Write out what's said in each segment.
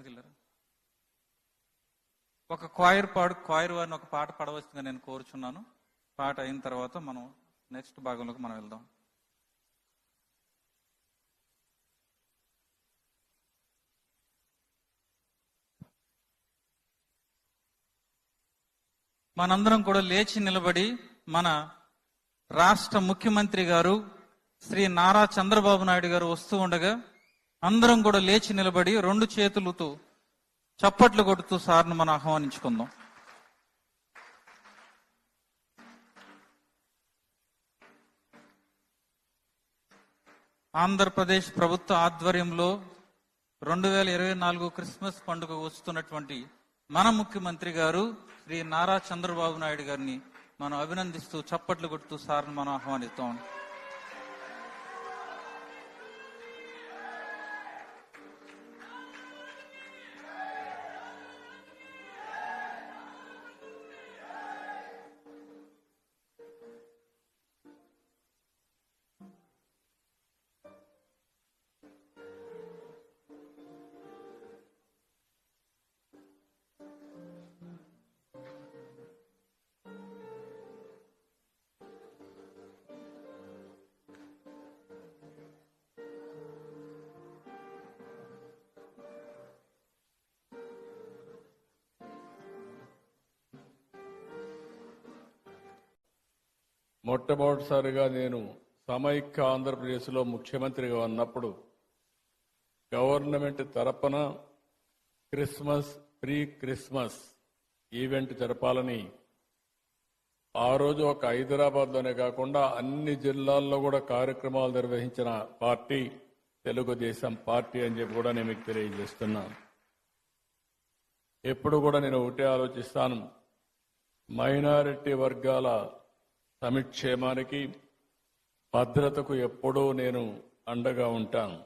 వెళ్ళారు. ఒక క్వైర్ వారిని ఒక పాట పాడవలసిందిగా నేను కోరుచున్నాను. పాట అయిన తర్వాత మనం నెక్స్ట్ భాగంలోకి మనం వెళ్దాం. మనందరం కూడా లేచి నిలబడి మన రాష్ట్ర ముఖ్యమంత్రి గారు శ్రీ నారా చంద్రబాబు నాయుడు గారు వస్తూ ఉండగా అందరం కూడా లేచి నిలబడి 2 చేతులతో చప్పట్లు కొడుతూ సార్ను మనం ఆహ్వానించుకుందాం. ఆంధ్రప్రదేశ్ ప్రభుత్వ ఆధ్వర్యంలో 2024 క్రిస్మస్ పండుగ వస్తున్నటువంటి మన ముఖ్యమంత్రి గారు శ్రీ నారా చంద్రబాబు నాయుడు గారిని మనం అభినందిస్తూ చప్పట్లు కొడుతూ సార్ను మనం ఆహ్వానిస్తాం. మొట్టమొదటిసారిగా నేను సమైక్య ఆంధ్రప్రదేశ్లో ముఖ్యమంత్రిగా ఉన్నప్పుడు గవర్నమెంట్ తరపున ప్రీ క్రిస్మస్ ఈవెంట్ జరపాలని ఆ రోజు ఒక హైదరాబాద్లోనే కాకుండా అన్ని జిల్లాల్లో కూడా కార్యక్రమాలు నిర్వహించిన పార్టీ తెలుగుదేశం పార్టీ అని చెప్పి కూడా నేను మీకు తెలియజేస్తున్నాను. ఎప్పుడు కూడా నేను ఒకటే ఆలోచిస్తాను, మైనారిటీ వర్గాల సంక్షేమానికి భద్రతకు ఎప్పుడూ నేను అండగా ఉంటాను.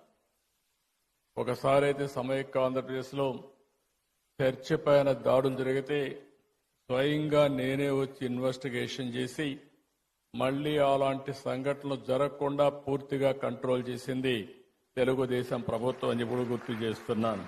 ఒకసారి అయితే సమైక్య ఆంధ్రప్రదేశ్లో చర్చి పైన దాడులు జరిగితే స్వయంగా నేనే వచ్చి ఇన్వెస్టిగేషన్ చేసి మళ్లీ అలాంటి సంఘటనలు జరగకుండా పూర్తిగా కంట్రోల్ చేసింది తెలుగుదేశం ప్రభుత్వం అని ఇప్పుడు గుర్తు చేస్తున్నాను.